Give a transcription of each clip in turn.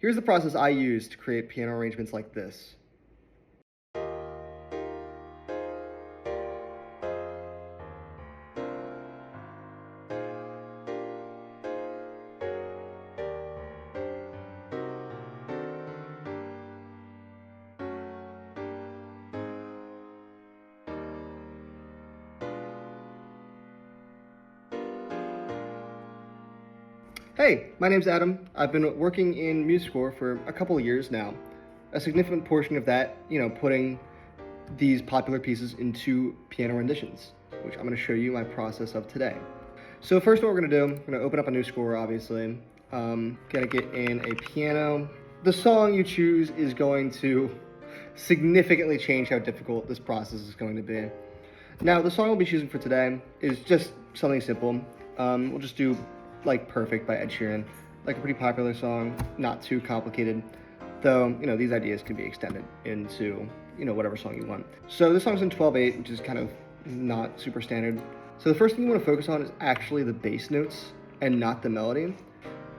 Here's the process I use to create piano arrangements like this. Hey, my name's Adam. I've been working in Musescore for a couple of years now. A significant portion of that, putting these popular pieces into piano renditions, which I'm going to show you my process of today. So first what we're going to do, we're going to open up a new score, obviously. Going to get in a piano. The song you choose is going to significantly change how difficult this process is going to be. Now, the song we'll be choosing for today is just something simple. We'll just do like Perfect by Ed Sheeran, like a pretty popular song, not too complicated, though, these ideas can be extended into, whatever song you want. So this song's in 12/8, which is kind of not super standard. So the first thing you want to focus on is actually the bass notes and not the melody,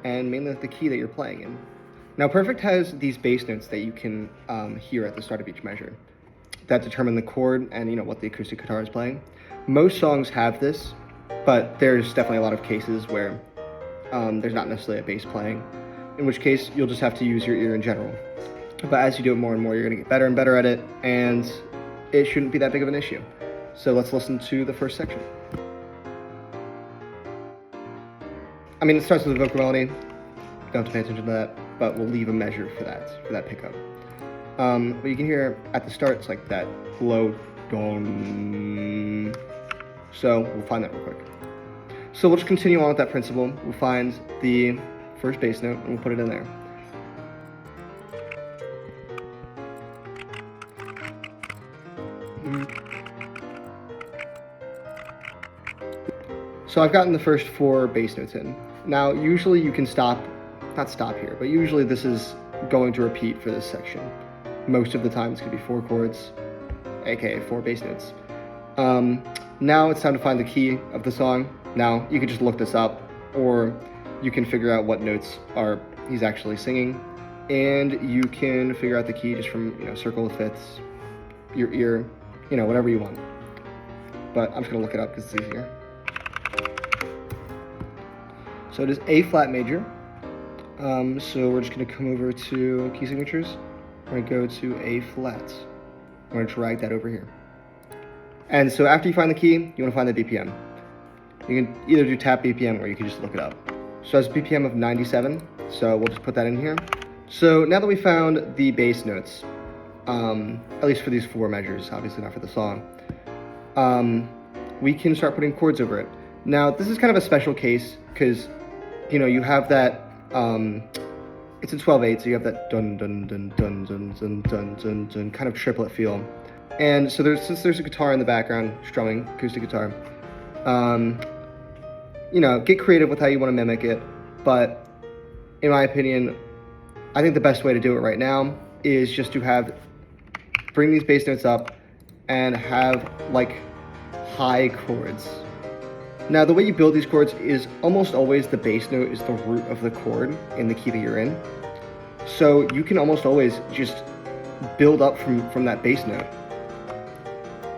and mainly the key that you're playing in. Now, Perfect has these bass notes that you can hear at the start of each measure that determine the chord and, what the acoustic guitar is playing. Most songs have this, but there's definitely a lot of cases where there's not necessarily a bass playing, in which case you'll just have to use your ear in general. But as you do it more and more, you're going to get better and better at it, and it shouldn't be that big of an issue. So let's listen to the first section. It starts with a vocal melody. Don't have to pay attention to that, but we'll leave a measure for that pickup. But you can hear at the start, it's like that low dong. So we'll find that real quick. So we'll just continue on with that principle. We'll find the first bass note and we'll put it in there. So I've gotten the first 4 bass notes in. Now, usually you can not stop here, but usually this is going to repeat for this section. Most of the time it's going to be 4 chords, aka 4 bass notes. Now it's time to find the key of the song. Now, you can just look this up, or you can figure out what notes he's actually singing, and you can figure out the key just from, circle of fifths, your ear, whatever you want. But I'm just going to look it up because it's easier. So it is A flat major. So we're just going to come over to key signatures. We're going to go to A flat. We're going to drag that over here. And so after you find the key, you want to find the BPM. You can either do tap BPM or you can just look it up. So it's BPM of 97, so we'll just put that in here. So now that we found the bass notes, at least for these 4 measures, obviously not for the song, we can start putting chords over it. Now, this is kind of a special case because, you have that, it's in 12/8, so you have that dun dun dun dun dun dun dun dun dun kind of triplet feel. And so since there's a guitar in the background, strumming, acoustic guitar, get creative with how you want to mimic it, but in my opinion, I think the best way to do it right now is just to bring these bass notes up and have like high chords. Now, the way you build these chords is almost always the bass note is the root of the chord in the key that you're in. So you can almost always just build up from that bass note,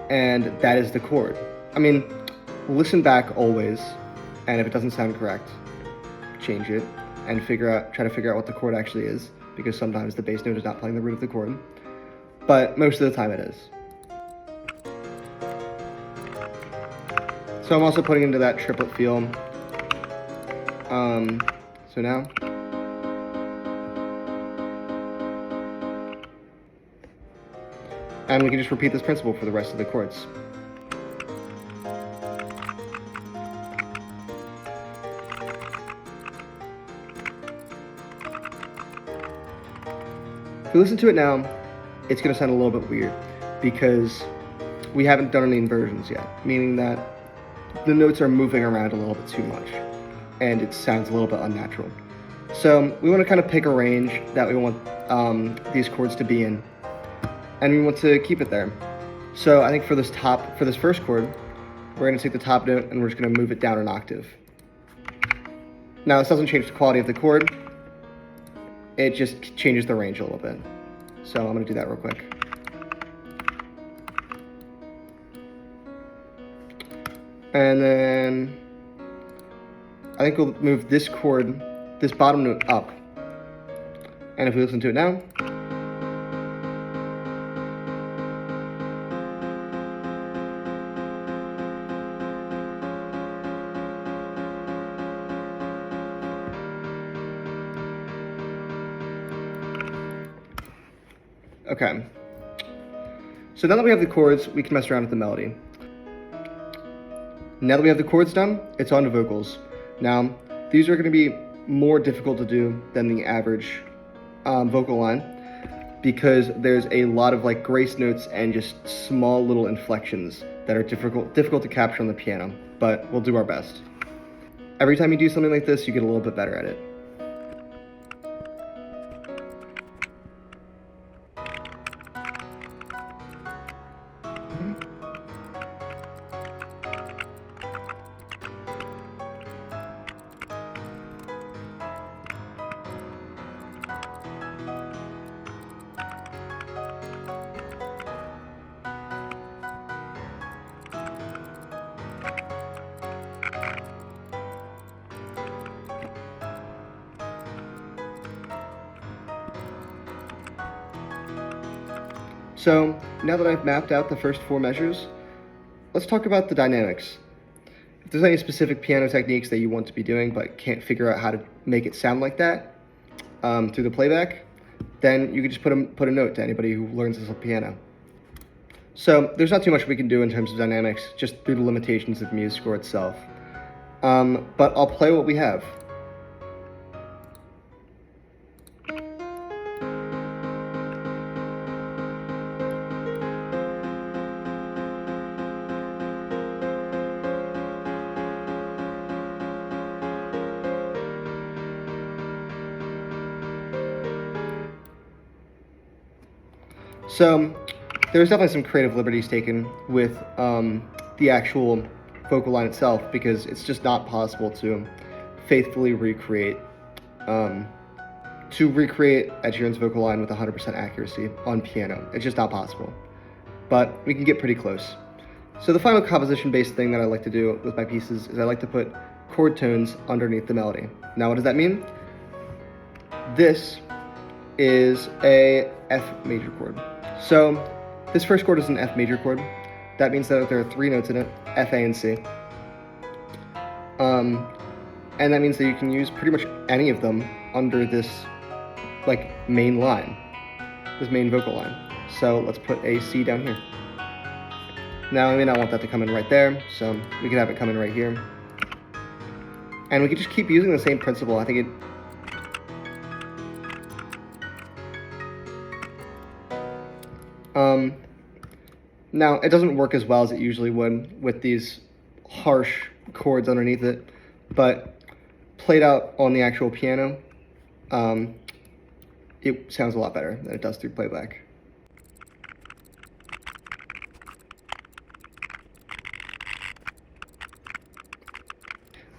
and that is the chord. Listen back always, and if it doesn't sound correct, change it and try to figure out what the chord actually is, because sometimes the bass note is not playing the root of the chord, but most of the time it is. So I'm also putting into that triplet feel. So now, and we can just repeat this principle for the rest of the chords. If you listen to it now, it's going to sound a little bit weird because we haven't done any inversions yet, meaning that the notes are moving around a little bit too much and it sounds a little bit unnatural. So we want to kind of pick a range that we want these chords to be in, and we want to keep it there. So I think for this first chord, we're going to take the top note and we're just going to move it down an octave. Now this doesn't change the quality of the chord, it just changes the range a little bit. So I'm gonna do that real quick. And then I think we'll move this chord, this bottom note up. And if we listen to it now, okay. So now that we have the chords, we can mess around with the melody. Now that we have the chords done, it's on to vocals. Now, these are going to be more difficult to do than the average vocal line because there's a lot of like grace notes and just small little inflections that are difficult to capture on the piano, but we'll do our best. Every time you do something like this, you get a little bit better at it. So now that I've mapped out the first 4 measures, let's talk about the dynamics. If there's any specific piano techniques that you want to be doing but can't figure out how to make it sound like that through the playback, then you can just put a note to anybody who learns this on piano. So there's not too much we can do in terms of dynamics, just through the limitations of Musescore itself. But I'll play what we have. So there's definitely some creative liberties taken with the actual vocal line itself because it's just not possible to faithfully recreate Ed Sheeran's vocal line with 100% accuracy on piano. It's just not possible, but we can get pretty close. So the final composition-based thing that I like to do with my pieces is I like to put chord tones underneath the melody. Now what does that mean? This is a F major chord. So this first chord is an F major chord. That means that there are 3 notes in it, F, A, and C. And that means that you can use pretty much any of them under this like main line, this main vocal line. So let's put a C down here. Now I may not want that to come in right there, so we could have it come in right here. And we could just keep using the same principle. I think it now, it doesn't work as well as it usually would with these harsh chords underneath it, but played out on the actual piano, it sounds a lot better than it does through playback.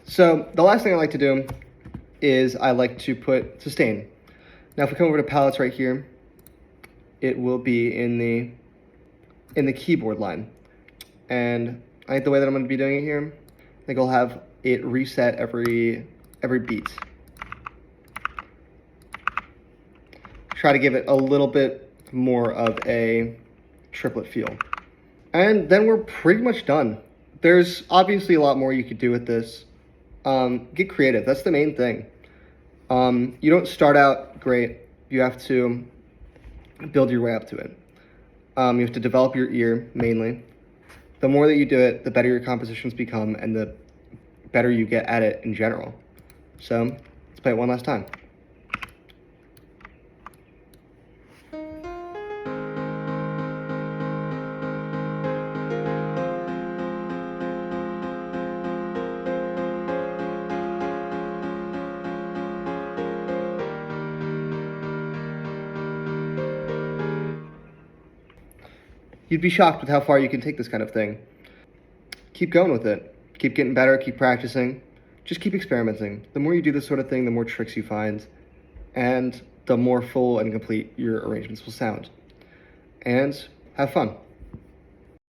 So the last thing I like to do is I like to put sustain. Now if we come over to palettes right here, it will be in the keyboard line. And I think the way that I'm going to be doing it here, I think I'll have it reset every beat. Try to give it a little bit more of a triplet feel. And then we're pretty much done. There's obviously a lot more you could do with this. Get creative, that's the main thing. You don't start out great, you have to build your way up to it. You have to develop your ear, mainly. The more that you do it, the better your compositions become, and the better you get at it in general. So, let's play it one last time. You'd be shocked with how far you can take this kind of thing. Keep going with it. Keep getting better, keep practicing. Just keep experimenting. The more you do this sort of thing, the more tricks you find. And the more full and complete your arrangements will sound. And have fun.